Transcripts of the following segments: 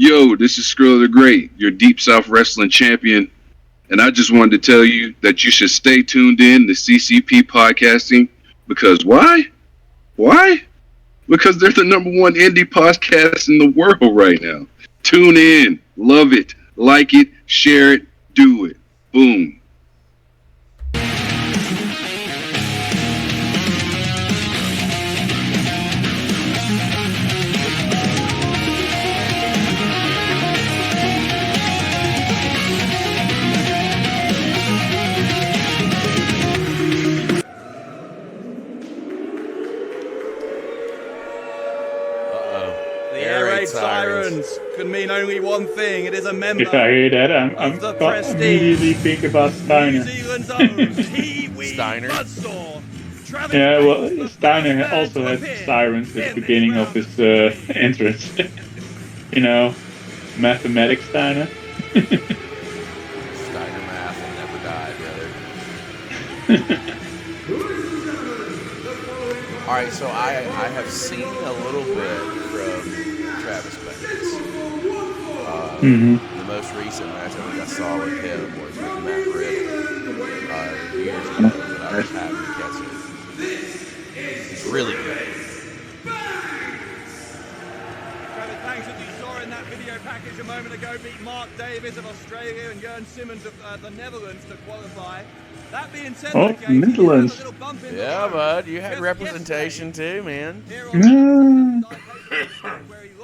Yo, this is Skrilla the Great, your Deep South Wrestling champion. And I just wanted to tell you that you should stay tuned in to CCP Podcasting because why? Why? Because they're the number one indie podcast in the world right now. Tune in, love it, like it, share it, do it. Boom. Sirens can mean only one thing. It is a member. If I hear that, I'm immediately think about Steiner. New Zealand's own Kiwi Steiner. Buzzsaw. Yeah, well, Steiner also had sirens at the beginning of his entrance. You know, mathematics Steiner. Steiner math will never die, brother. All right, so I have seen a little bit from Travis Banks. The most recent match I think I saw with him was with Matt Riddle years ago, but I just happened to catch it. He's really good. Travis Banks, as you saw in that video package a moment ago, beat Mark Davis of Australia and Jurn Simmons of the Netherlands to qualify. That being said, Netherlands. Yeah, bud, you had representation too, man.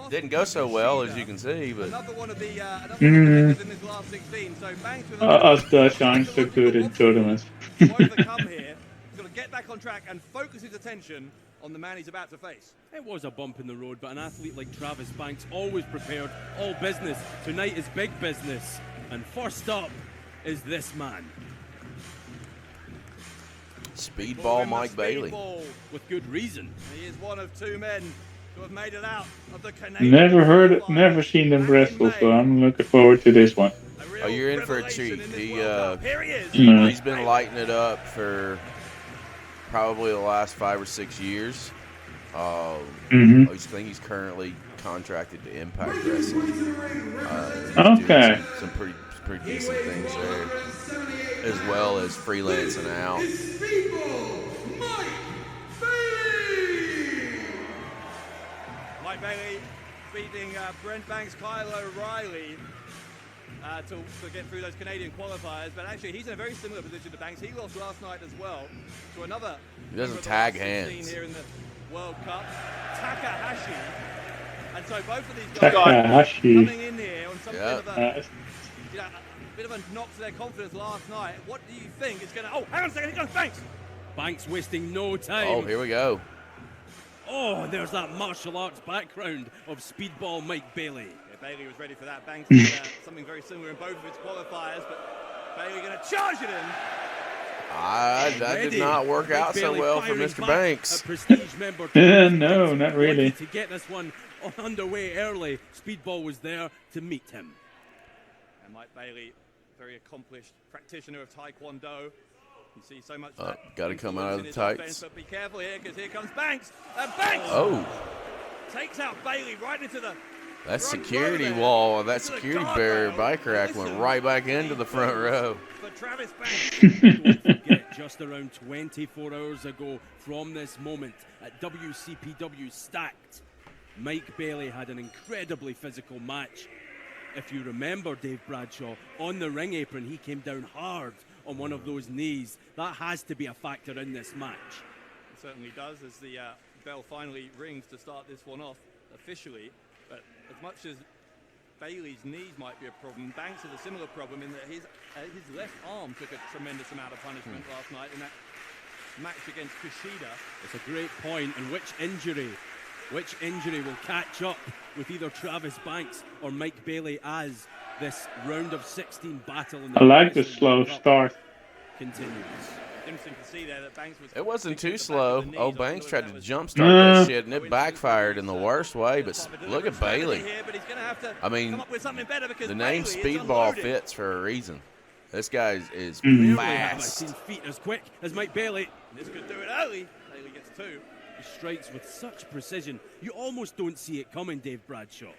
Didn't go so well, as you can see, but us Dutch aren't so good in tournaments. He's got to get back on track and focus his attention on the man he's about to face. It was a bump in the road, but an athlete like Travis Banks always prepared, all business. Tonight is big business, and first up is this man. Speedball Mike Bailey. With good reason. He is one of two men who have made it out of the Canadian. Never seen them wrestle, so I'm looking forward to this one. Oh, you're in for a treat. He's been lighting it up for probably the last 5 or 6 years. I think he's currently contracted to Impact Wrestling. Okay. Some pretty decent things there, as well as freelancing out. Mike Bailey beating Brent Banks, Kyle O'Reilly to get through those Canadian qualifiers, but actually he's in a very similar position to Banks. He lost last night as well to another. He doesn't tag hands. Here in the World Cup, Takahashi, and so both of these guys coming in here on something of a bit of a knock to their confidence last night. What do you think it's going to... Oh, hang on a second. Here comes Banks. Banks wasting no time. Oh, here we go. Oh, there's that martial arts background of Speedball Mike Bailey. Yeah, Bailey was ready for that. Banks did something very similar in both of his qualifiers, but Bailey going to charge it in. That did not work out so well for Mr. Banks. No, not really. To get this one underway early, Speedball was there to meet him. And Mike Bailey, very accomplished practitioner of Taekwondo. You see so much. Got to come out of the tights. Offense, but be careful here, because here comes Banks. And Banks takes out Bailey right into the. That security wall, that security barrier bike rack went right back into the front row. For Travis Banks. Don't forget, just around 24 hours ago from this moment at WCPW Stacked, Mike Bailey had an incredibly physical match. If you remember Dave Bradshaw, on the ring apron, he came down hard on one of those knees. That has to be a factor in this match. It certainly does, as the bell finally rings to start this one off officially. But as much as Bailey's knees might be a problem, Banks has a similar problem in that his left arm took a tremendous amount of punishment last night in that match against Kushida. It's a great point. And which injury will catch up with either Travis Banks or Mike Bailey as this round of 16 battle in the I like the slow start. Continues. Interesting to see there that Banks was. It wasn't too slow. Banks tried to jumpstart that shit, and it backfired in the worst way. But look at Bailey. I mean, the name Speedball fits for a reason. This guy is fast. Seen feet as quick as Mike Bailey. This could do it early. Bailey gets two. He strikes with such precision, you almost don't see it coming, Dave Bradshaw.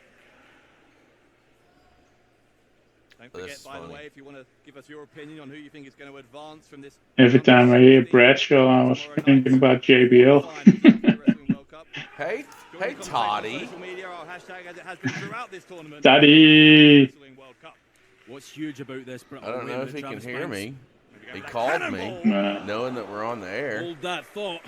Don't forget, by the way, if you want to give us your opinion on who you think is going to advance from this. Every time I hear Bradshaw, I was thinking about JBL. Hey, Toddy. Toddy. What's huge about this? I don't know if he can hear me. He called me, knowing that we're on the air. Hold that thought.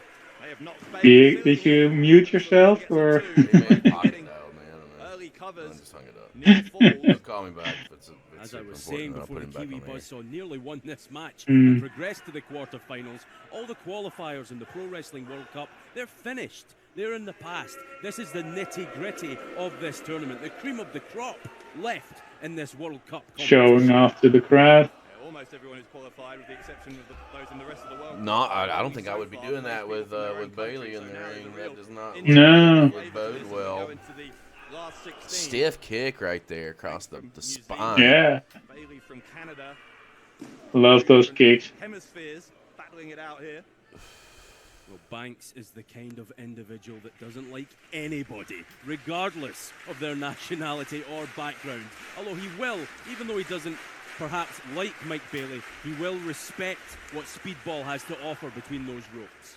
Did you mute yourself or? He may have pocket dialed me. I don't know. I just hung it up. He'll call me back if it's As I was saying before, the Kiwi Buzzsaw nearly won this match Mm. and progressed to the quarterfinals. All the qualifiers in the Pro Wrestling World Cup, they're finished. They're in the past. This is the nitty-gritty of this tournament. The cream of the crop left in this World Cup competition. Showing off to the crowd. Almost everyone is qualified, with the exception of those in the rest of the world. I don't think I would be doing that with Bailey in the ring. That does not No. bode well. Stiff kick right there across the spine. Yeah. Bailey from Canada. Love those kicks. Hemispheres battling it out here. Well, Banks is the kind of individual that doesn't like anybody, regardless of their nationality or background. Although he will, even though he doesn't perhaps like Mike Bailey, he will respect what Speedball has to offer between those ropes.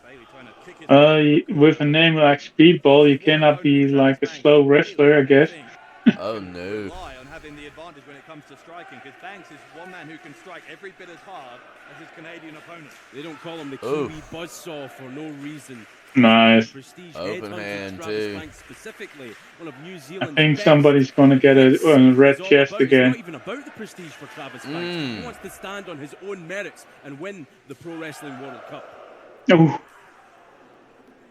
Bailey trying to kick his With a name like Speedball, you cannot be like a slow wrestler, I guess. Oh no. Rely on having the advantage when it comes to striking, because Banks is one man who can strike every bit as hard as his Canadian opponent. They don't call him the Kiwi Buzzsaw for no reason. Nice. Prestige Open headhunted hand, Travis too. Banks specifically, one of New I Zealand's think best. somebody's gonna get a red It's all chest about- It's again. not even about the prestige for Travis Banks. He wants to stand on his own merits and win the Pro Wrestling World Cup. Oh,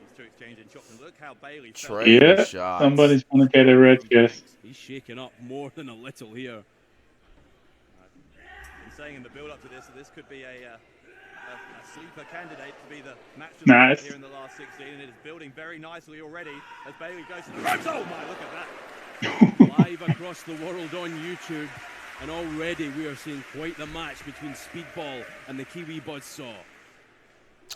These two exchanging shots, and look how Bailey fell. Trading yeah. shots. Somebody's gonna get a red chest. He's shaking up more than a little here. Been saying in the build-up to this that this could be a sleeper candidate to be the match of Nice. the here in the last 16, and it is building very nicely already as Bailey goes to the ropes. Oh my, look at that! Live across the world on YouTube, and already we are seeing quite the match between Speedball and the Kiwi Buzzsaw.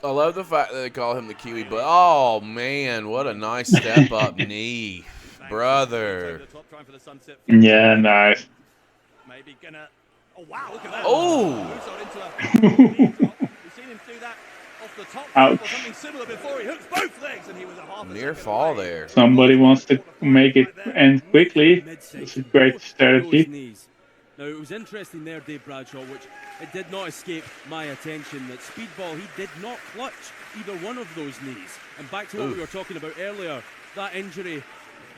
I love the fact that they call him the Kiwi, but oh man, what a nice step up knee, brother. Over the top, trying for the sunset. Yeah, nice. Maybe gonna. Oh wow, look at that! Oh. Moves on into a knee drop. We've seen him do that off the top Ouch. or something similar before. He hooks both legs, and he was a half a Near second fall away. there. Somebody wants to make it end quickly. Midsection, It's a great both strategy. those knees. Now, it was interesting there, Dave Bradshaw, which it did not escape my attention that Speedball, he did not clutch either one of those knees. And back to what we were talking about earlier, that injury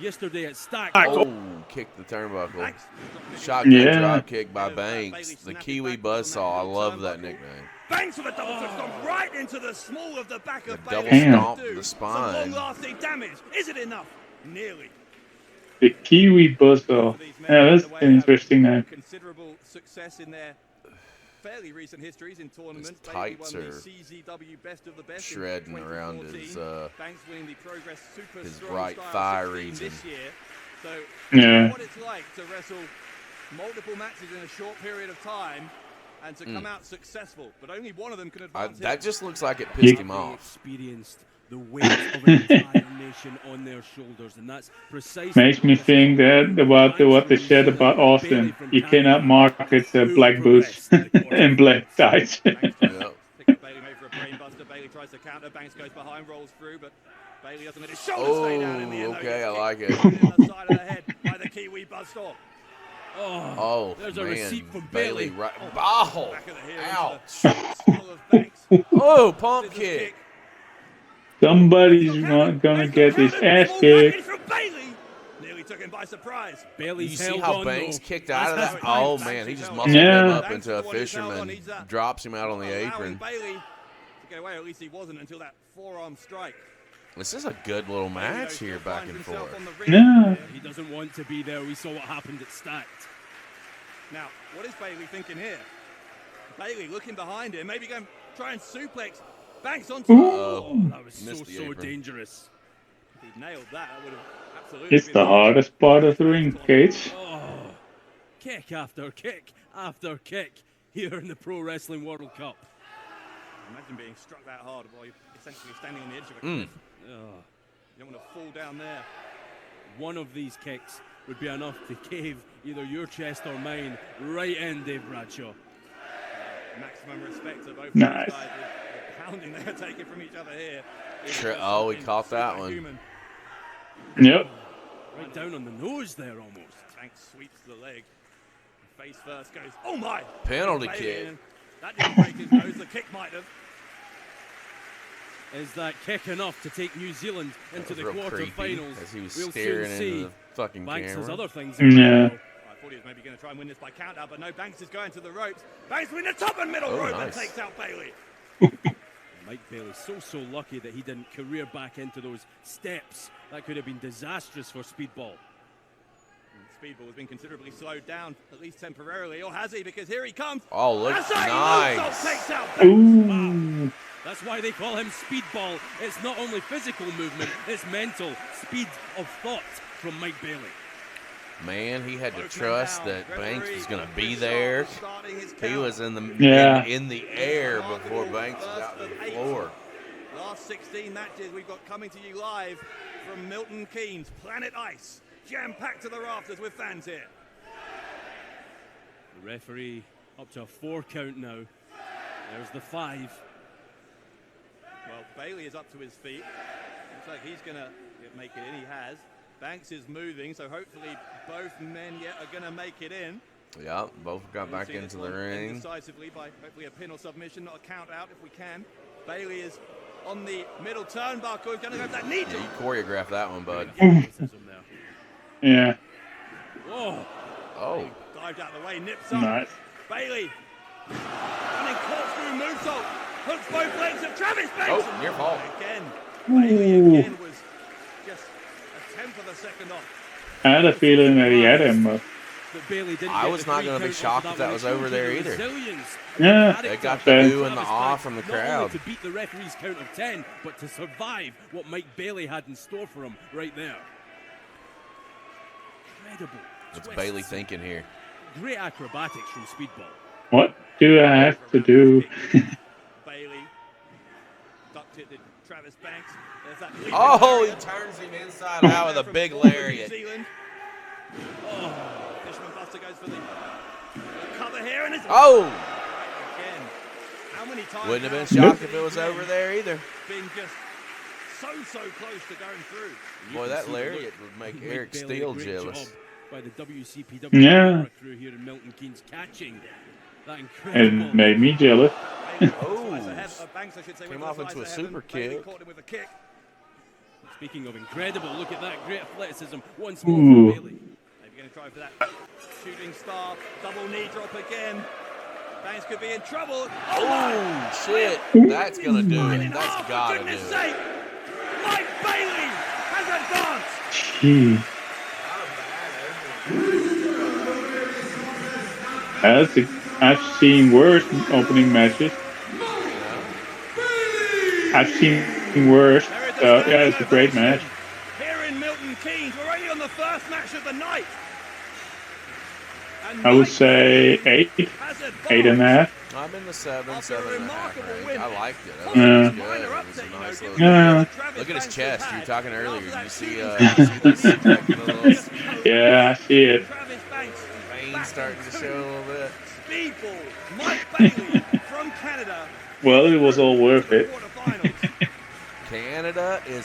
yesterday at Stack. Oh, kicked the turnbuckle. Shotgun Yeah. drop kick by Banks. The Kiwi Buzzsaw. I love that nickname. Banks with a double foot stomp right into the small of the back of The double Bailey. stomp Do the some spine. long-lasting damage. Is it enough? Nearly. The Kiwi Buzzsaw. Yeah, that's an interesting name. Considerable success in their fairly recent histories in tournaments. His tights Bailey won are the CZW Best of the Best in shredding around 2014. Banks winning the Progress Super his Strong right Style thigh 16 region. this year. So Yeah. what it's like to wrestle multiple matches in a short period of time and to come out successful, but only one of them can advance. That just looks like it pissed him They off. experienced the weight of an entire nation on their shoulders, and that's precisely Makes me think that about what they said about Austin. You cannot market black boots and black tights. Yep. Pick up Bailey, made for a brain buster. Bailey tries to counter. Banks goes behind, rolls through, but Bailey doesn't let his shoulders stay down in the end. Oh, okay, I like it. In the side of the head by the Kiwi Buzzsaw. Oh, there's a man. receipt from Bailey. Bailey. Right. Oh, Back of the heel ouch. into the skull of Banks. Oh, pump Scissors kick. Somebody's gonna get his ass kicked. From Bailey. Nearly took him by surprise. Bailey's You see held how on, Banks though. kicked out of That's that? how Oh, Banks man, he just held muscled on. him Yeah. up into a Banks is the one who's held on. fisherman, He's, drops him out on the allowing apron. Bailey to get away, or at least he wasn't until that forearm strike. This is a good little match here, back and forth. Yeah. He doesn't want to be there. We saw what happened at Stacked. Now, what is Bailey thinking here? Bailey looking behind him, maybe going try and suplex Banks onto. Oh, that was Missed the so apron. dangerous. If he'd nailed that, that would have absolutely. It's been the hardest part of the ring, Cage. Oh, kick after kick after kick here in the Pro Wrestling World Cup. Imagine being struck that hard while you're essentially standing on the edge of a cliff. Oh, You don't want to fall down there. one of these kicks would be enough to cave either your chest or mine right in, Dave Bradshaw. Maximum respect to both Nice. these guys. The pounding they're taking from each other here. Oh, he caught that one. Superhuman. Yep. Right down on the nose there almost. Banks sweeps the leg. Face first goes, oh my! Penalty Bailey kick. in. That didn't break his nose. The kick might have. Is that kick enough to take New Zealand into the Real creepy, quarterfinals? as he was We'll staring soon see. into the fucking Banks has camera. other things. Yeah. I thought he was maybe going to try and win this by count out, but no, Banks is going to the ropes. Banks win the top and middle rope and nice. takes out Bailey. Mike Bailey so lucky that he didn't career back into those steps. That could have been disastrous for Speedball. Speedball has been considerably slowed down, at least temporarily, or has he? Because here he comes. Oh, look, That's how he nice. takes out Banks. Ooh. That's why they call him Speedball. It's not only physical movement, it's mental. Speed of thought from Mike Bailey. Man, he had to Both men trust down. that Banks was Referee going to be Chris there. Page starting his He count. was in the Yeah. in the air before Banks was out on the floor. Last 16 matches we've got coming to you live from Milton Keynes, Planet Ice, jam-packed to the rafters with fans here. The referee up to a 4 count now. There's the 5. Well, Bailey is up to his feet. Looks like he's going to make it in. He has. Banks is moving, so hopefully both men yet are going to make it in. Yeah, both got We'll back see this into the one end ring. decisively by hopefully a pin or submission, not a count out if we can. Bailey is on the middle turnbuckle. He's going to go for that knee Yeah, drop. you choreographed that one, bud. Yeah. Whoa. Oh, Dived out of the way, nips up. Nice. Bailey running corkscrew moonsault. Hooks both legs of Travis Banks. Oh, near fall. Again, Bailey again was just a tenth of a second off. I had a feeling that he had him. But But Bailey didn't I get was the not 3 gonna be count shocked off if that one. was It over showed there you the either. resilience Yeah. and They character got of the Okay. boo and the Travis awe Banks, from the not only crowd. to beat the referee's count of 10, but to survive what Mike Bailey had in store for him right there. Incredible. What's twists. Bailey thinking here? Great acrobatics from Speedball. what do I have to do? Bailey ducked it to Travis Banks. There's that leaping Oh, he lariat. turns him inside out with a From big Auckland, New lariat. Zealand. Oh, Fisherman Buster goes for the cover here, and it's Oh, again. How many times wouldn't have been now shocked if it was over there either. been just so close to going through. You Boy, can that see the lariat look would make of Eric Mike Bailey, Steele a great jealous. job by the WCPW Yeah. camera crew here in Milton Keynes catching that incredible. It made me jealous. Oh, Banks, I should say, came went off for the into a slice of super heaven. Bailey kick. caught him with a kick. Speaking of incredible, look at that great athleticism once more Ooh. from Bailey. Maybe going to try for that shooting star, double knee drop again. Banks could be in trouble. oh shit! That's gonna do it. That's gotta do goodness it. sake! Mike Bailey has advanced. Gee. I've seen worse opening matches. I've seen worse. So, yeah, it's a great match. Here in Milton Keynes, we're only on the first match of the night. And I would Mike say 8, has advanced. 8.5. I'm in the 7, After a 7.5 remarkable range. win. I liked it. Oh, I Yeah. was good. minor It was upset, a you know, nice given little. Yeah. Travis Look at his Banks chest. has You were had. talking And earlier. after You that see, shooting you see this little Yeah, I see it. Travis Banks vein back starting to into show a little bit. Speedball, Mike Bailey from Canada. Well, it was all worth it. Quarterfinals. Canada is.